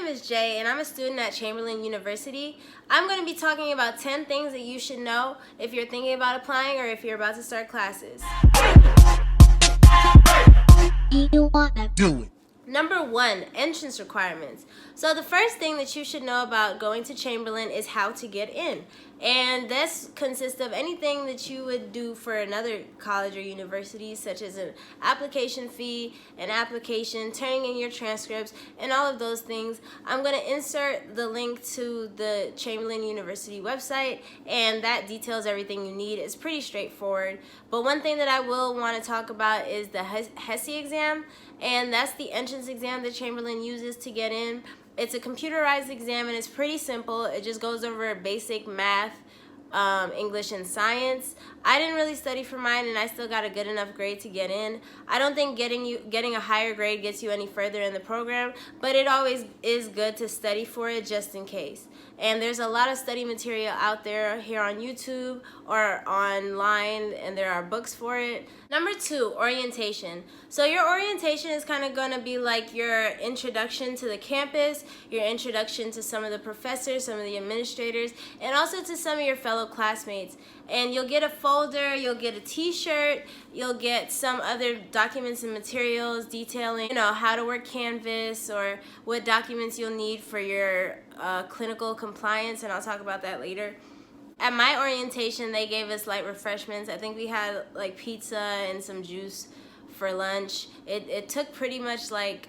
name is Jay, and I'm a student at Chamberlain University. I'm going to be talking about 10 things that you should know if you're thinking about applying or if you're about to start classes. You wanna do it. Number 1, entrance requirements. So the first thing that you should know about going to Chamberlain is how to get in. And this consists of anything that you would do for another college or university, such as an application fee, an application, turning in your transcripts, and all of those things. I'm going to insert the link to the Chamberlain University website, and that details everything you need. It's pretty straightforward. But one thing that I will want to talk about is the HESI exam, and that's the entrance exam that Chamberlain uses to get in. It's a computerized exam, and it's pretty simple. It just goes over basic math, English, and science. I didn't really study for mine, and I still got a good enough grade to get in. I don't think getting a higher grade gets you any further in the program, but it always is good to study for it just in case. And there's a lot of study material out there here on YouTube or online, and there are books for it. Number 2, orientation. So your orientation is kind of going to be like your introduction to the campus, your introduction to some of the professors, some of the administrators, and also to some of your fellow classmates. And you'll get a folder, you'll get a t-shirt, you'll get some other documents and materials detailing, how to work Canvas or what documents you'll need for your clinical compliance, and I'll talk about that later. At my orientation, they gave us light refreshments. I think we had like pizza and some juice for lunch. It took pretty much like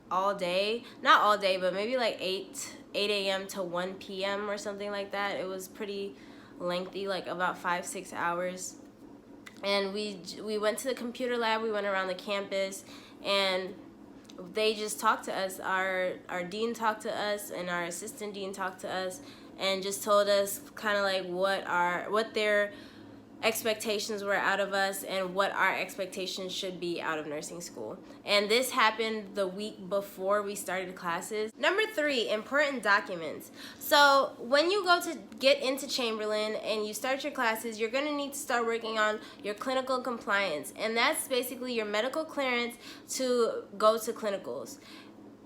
all day. Not all day, but maybe like 8 a.m. to 1 p.m. or something like that. It was pretty lengthy, like about 5-6 hours. And we went to the computer lab, we went around the campus, and they just talked to us. Our dean talked to us, and our assistant dean talked to us, and just told us kind of like what their expectations were out of us and what our expectations should be out of nursing school. And this happened the week before we started classes. Number 3, important documents. So when you go to get into Chamberlain and you start your classes, you're going to need to start working on your clinical compliance, and that's basically your medical clearance to go to clinicals.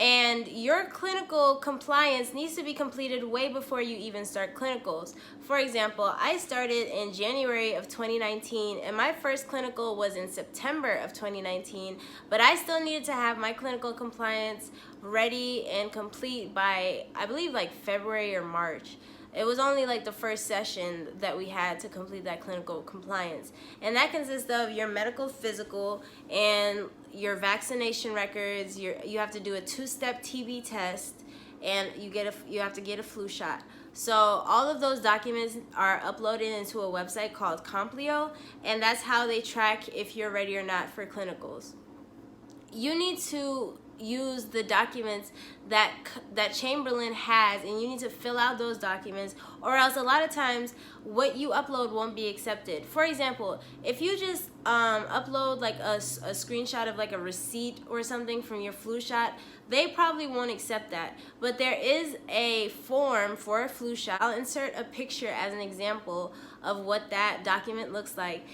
And your clinical compliance needs to be completed way before you even start clinicals. For example, I started in January of 2019, and my first clinical was in September of 2019, but I still needed to have my clinical compliance ready and complete by, I believe, like February or March. It was only like the first session that we had to complete that clinical compliance. And that consists of your medical physical and your vaccination records. You have to do a 2-step TB test, and you have to get a flu shot. So all of those documents are uploaded into a website called Complio, and that's how they track if you're ready or not for clinicals. You need to use the documents that Chamberlain has, and you need to fill out those documents, or else a lot of times what you upload won't be accepted. For example, if you just upload like a screenshot of like a receipt or something from your flu shot, they probably won't accept that. But there is a form for a flu shot. I'll insert a picture as an example of what that document looks like.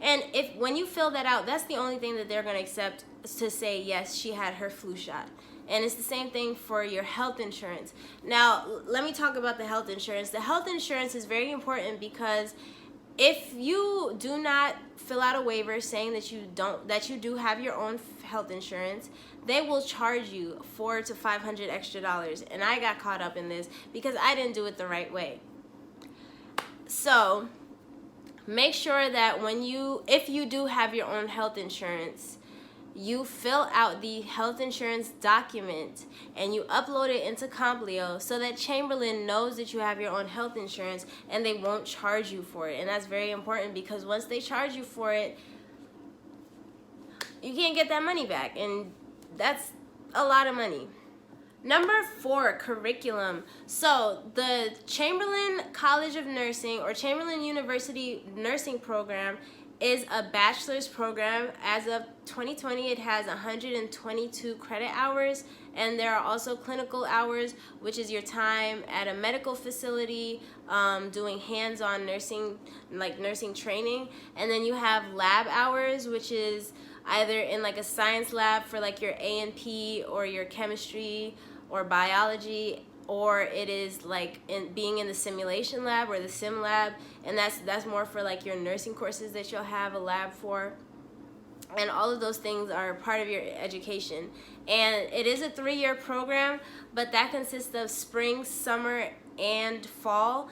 And when you fill that out, that's the only thing that they're going to accept, to say, yes, she had her flu shot. And it's the same thing for your health insurance. Now, let me talk about the health insurance. The health insurance is very important because if you do not fill out a waiver saying that you do have your own health insurance, they will charge you $400 to $500 extra. And I got caught up in this because I didn't do it the right way. So make sure that if you do have your own health insurance, you fill out the health insurance document and you upload it into Complio so that Chamberlain knows that you have your own health insurance and they won't charge you for it. And that's very important because once they charge you for it, you can't get that money back, and that's a lot of money. Number 4, curriculum. So the Chamberlain College of Nursing or Chamberlain University nursing program is a bachelor's program. As of 2020, it has 122 credit hours, and there are also clinical hours, which is your time at a medical facility doing hands-on nursing, like nursing training. And then you have lab hours, which is either in like a science lab for like your A&P or your chemistry or biology, or it is like being in the simulation lab or the sim lab, and that's more for like your nursing courses that you'll have a lab for. And all of those things are part of your education. And it is a 3-year program, but that consists of spring, summer, and fall.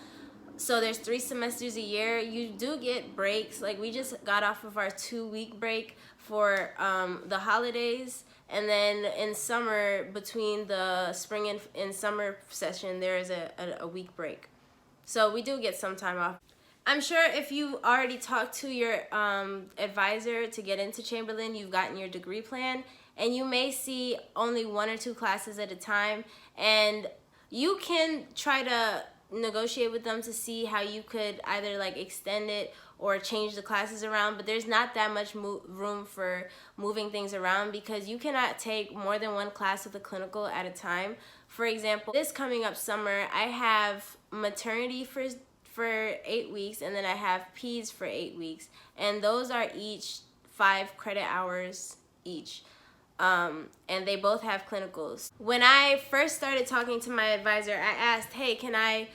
So there's 3 semesters a year. You do get breaks. Like we just got off of our 2-week break for the holidays. And then in summer, between the spring and summer session, there is a week break. So we do get some time off. I'm sure if you already talked to your advisor to get into Chamberlain, you've gotten your degree plan, and you may see only 1 or 2 classes at a time, and you can try to negotiate with them to see how you could either like extend it or change the classes around, but there's not that much room for moving things around because you cannot take more than 1 class of the clinical at a time. For example, this coming up summer, I have maternity for 8 weeks, and then I have peds for 8 weeks, and those are each 5 credit hours each, and they both have clinicals. When I first started talking to my advisor, I asked, hey, can I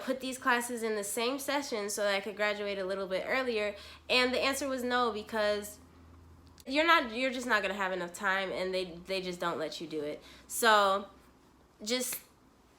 put these classes in the same session so that I could graduate a little bit earlier? And the answer was no, because you're just not gonna have enough time, and they just don't let you do it. So just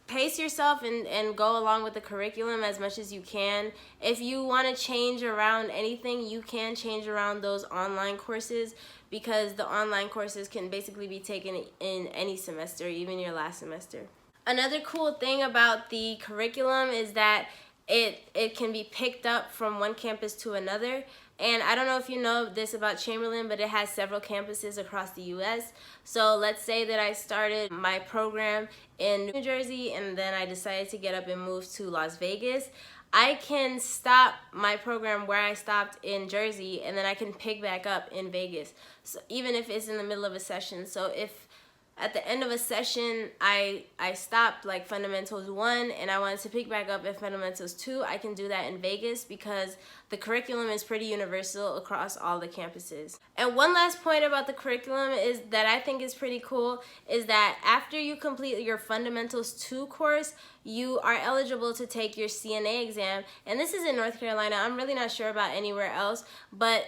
pace yourself and go along with the curriculum as much as you can. If you want to change around anything, you can change around those online courses, because the online courses can basically be taken in any semester, even your last semester. Another cool thing about the curriculum is that it can be picked up from one campus to another. And I don't know if you know this about Chamberlain, but it has several campuses across the U.S. So let's say that I started my program in New Jersey, and then I decided to get up and move to Las Vegas. I can stop my program where I stopped in Jersey, and then I can pick back up in Vegas, so even if it's in the middle of a session. So if at the end of a session I stopped like Fundamentals 1 and I wanted to pick back up at Fundamentals 2, I can do that in Vegas, because the curriculum is pretty universal across all the campuses. And one last point about the curriculum is that I think is pretty cool is that after you complete your Fundamentals 2 course, you are eligible to take your CNA exam. And this is in North Carolina. I'm really not sure about anywhere else, but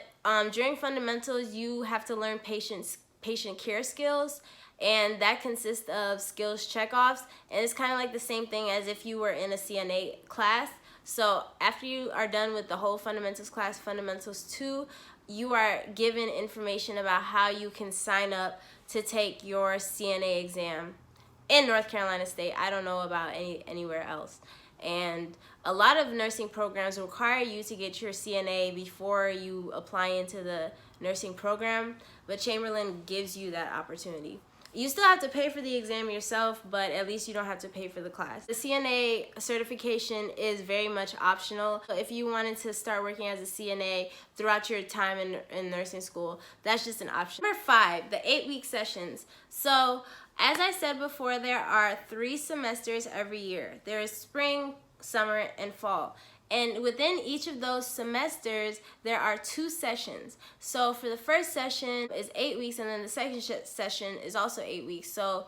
during Fundamentals you have to learn patient care skills, and that consists of skills checkoffs, and it's kind of like the same thing as if you were in a CNA class. So after you are done with the whole fundamentals class, Fundamentals 2, you are given information about how you can sign up to take your CNA exam in North Carolina State. I don't know about anywhere else. And a lot of nursing programs require you to get your CNA before you apply into the nursing program, but Chamberlain gives you that opportunity. You still have to pay for the exam yourself, but at least you don't have to pay for the class. The CNA certification is very much optional. If you wanted to start working as a CNA throughout your time in nursing school, that's just an option. Number 5, the 8-week sessions. So as I said before, there are 3 semesters every year. There is spring, summer, and fall. And within each of those semesters, there are 2 sessions. So for the first session is 8 weeks, and then the second session is also 8 weeks. So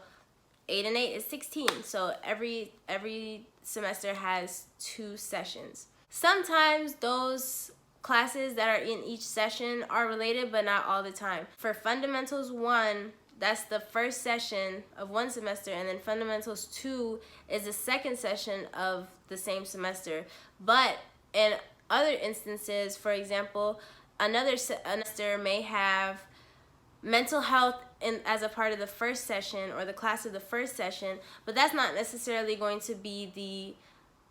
8 and 8 is 16. So every semester has 2 sessions. Sometimes those classes that are in each session are related, but not all the time. For Fundamentals 1, that's the first session of one semester, and then Fundamentals 2 is the second session of the same semester. But in other instances, for example, another semester may have mental health as a part of the first session or the class of the first session, but that's not necessarily going to be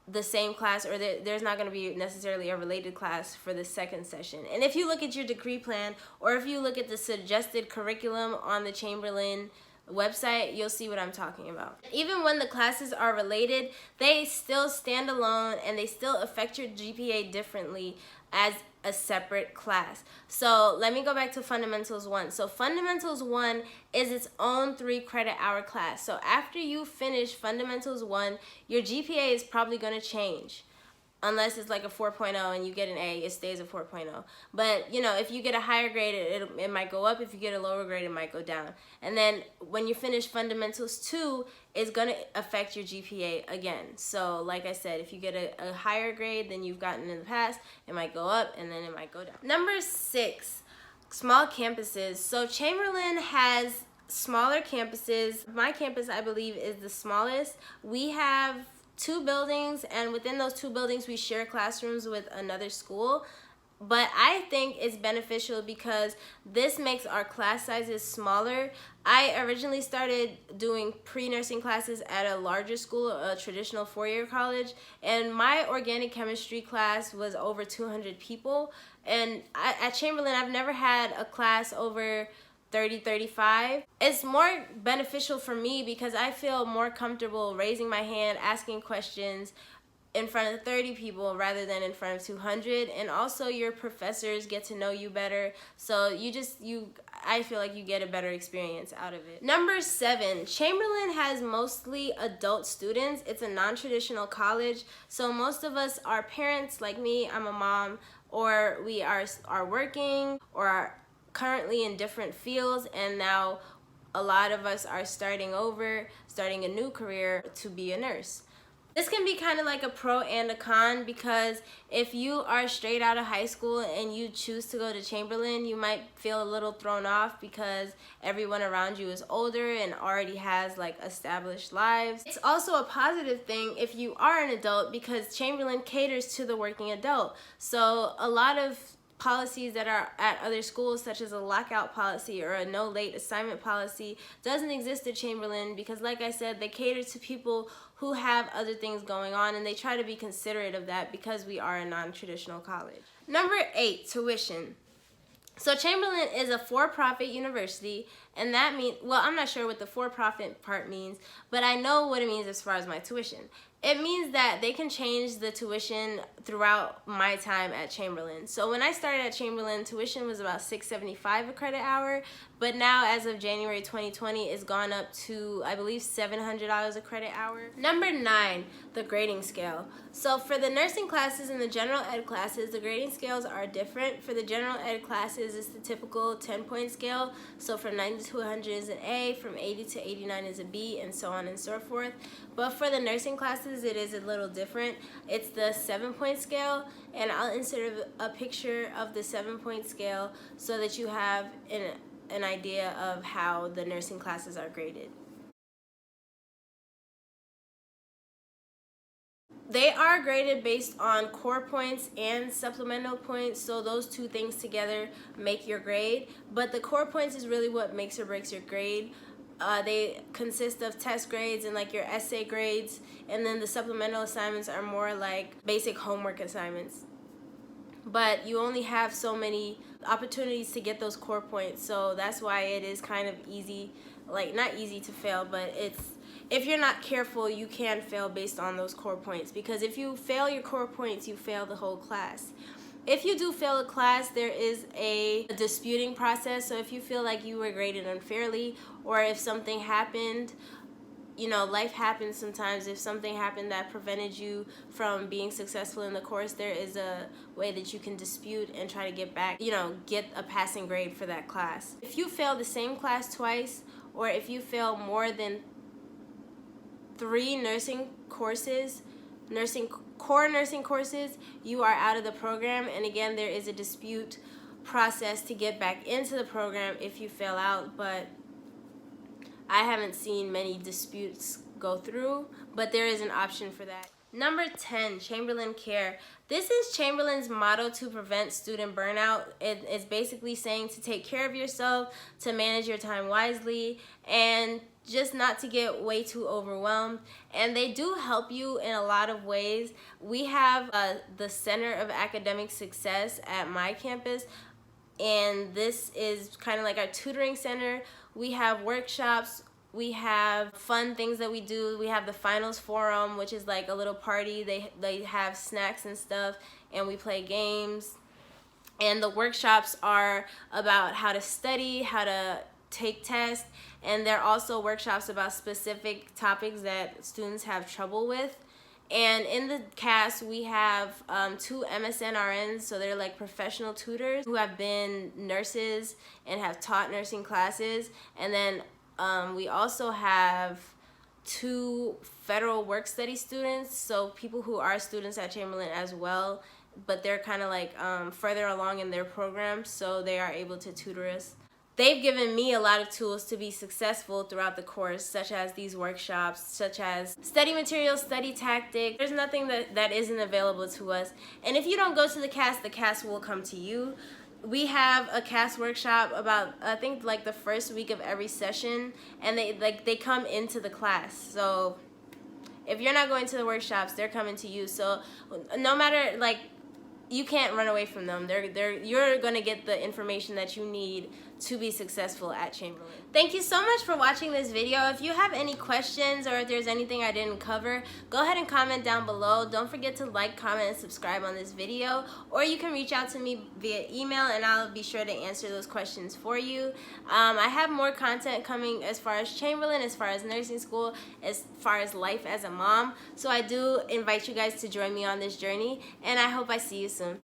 the same class, or there's not going to be necessarily a related class for the second session. And if you look at your degree plan, or if you look at the suggested curriculum on the Chamberlain website, you'll see what I'm talking about. Even when the classes are related, they still stand alone, and they still affect your GPA differently as a separate class. So let me go back to Fundamentals 1. So Fundamentals 1 is its own 3 credit hour class. So after you finish Fundamentals 1, your GPA is probably going to change. unless it's like a 4.0 and you get an A, it stays a 4.0. But you know, if you get a higher grade, it might go up. If you get a lower grade, it might go down. And then when you finish fundamentals 2, it's going to affect your GPA again. So like I said, if you get a higher grade than you've gotten in the past, it might go up and then it might go down. Number 6, small campuses. So Chamberlain has smaller campuses. My campus, I believe, is the smallest. We have 2 buildings, and within those 2 buildings we share classrooms with another school. But I think it's beneficial because this makes our class sizes smaller. I originally started doing pre-nursing classes at a larger school, a traditional 4-year college, and my organic chemistry class was over 200 people. And at Chamberlain, I've never had a class over 30, 35. It's more beneficial for me because I feel more comfortable raising my hand, asking questions in front of 30 people rather than in front of 200. And also your professors get to know you better. So I feel like you get a better experience out of it. Number 7, Chamberlain has mostly adult students. It's a non-traditional college. So most of us are parents, like me, I'm a mom, or we are working or are currently in different fields, and now a lot of us are starting a new career to be a nurse. This can be kind of like a pro and a con, because if you are straight out of high school and you choose to go to Chamberlain, you might feel a little thrown off because everyone around you is older and already has like established lives. It's also a positive thing if you are an adult because Chamberlain caters to the working adult. So a lot of policies that are at other schools, such as a lockout policy or a no late assignment policy, doesn't exist at Chamberlain because, like I said, they cater to people who have other things going on, and they try to be considerate of that because we are a non-traditional college. Number 8, tuition. So Chamberlain is a for-profit university, and that means, well, I'm not sure what the for-profit part means, but I know what it means as far as my tuition. It means that they can change the tuition throughout my time at Chamberlain. So when I started at Chamberlain, tuition was about $675 a credit hour, but now as of January 2020, it's gone up to, I believe, $700 a credit hour. Number 9, the grading scale. So for the nursing classes and the general ed classes, the grading scales are different. For the general ed classes, it's the typical 10-point scale. So from 90 to 100 is an A, from 80 to 89 is a B, and so on and so forth. But for the nursing classes, it is a little different. It's the 7-point scale, and I'll insert a picture of the 7-point scale so that you have an idea of how the nursing classes are graded. They are graded based on core points and supplemental points, so those 2 things together make your grade. But the core points is really what makes or breaks your grade. They consist of test grades and like your essay grades, and then the supplemental assignments are more like basic homework assignments. But you only have so many opportunities to get those core points, so that's why it is kind of easy, like not easy to fail, but if you're not careful, you can fail based on those core points, because if you fail your core points, you fail the whole class. If you do fail a class, there is a disputing process. So if you feel like you were graded unfairly, or if something happened, you know, life happens sometimes. If something happened that prevented you from being successful in the course, there is a way that you can dispute and try to get back, you know, get a passing grade for that class. If you fail the same class twice, or if you fail more than 3 nursing courses, core nursing courses, you are out of the program. And again, there is a dispute process to get back into the program if you fail out, but I haven't seen many disputes go through, but there is an option for that. Number 10, Chamberlain Care. This is Chamberlain's motto to prevent student burnout. It's basically saying to take care of yourself, to manage your time wisely, and just not to get way too overwhelmed. And they do help you in a lot of ways. We have the Center of Academic Success at my campus, and this is kind of like our tutoring center. We have workshops, we have fun things that we do. We have the finals forum, which is like a little party. They have snacks and stuff, and we play games. And the workshops are about how to study, how to take tests, and they're also workshops about specific topics that students have trouble with. And in the cast, we have 2 MSN-RNs, so they're like professional tutors who have been nurses and have taught nursing classes. And then we also have 2 federal work study students, so people who are students at Chamberlain as well, but they're kind of like further along in their program, so they are able to tutor us. They've given me a lot of tools to be successful throughout the course, such as these workshops, such as study materials, study tactics. There's nothing that isn't available to us. And if you don't go to the cast will come to you. We have a cast workshop about, I think, like the first week of every session, and they come into the class. So if you're not going to the workshops, they're coming to you. So no matter, like, you can't run away from them. You're gonna get the information that you need to be successful at Chamberlain. Thank you so much for watching this video. If you have any questions or if there's anything I didn't cover, go ahead and comment down below. Don't forget to like, comment, and subscribe on this video, or you can reach out to me via email and I'll be sure to answer those questions for you. I have more content coming as far as Chamberlain, as far as nursing school, as far as life as a mom. So I do invite you guys to join me on this journey, and I hope I see you soon.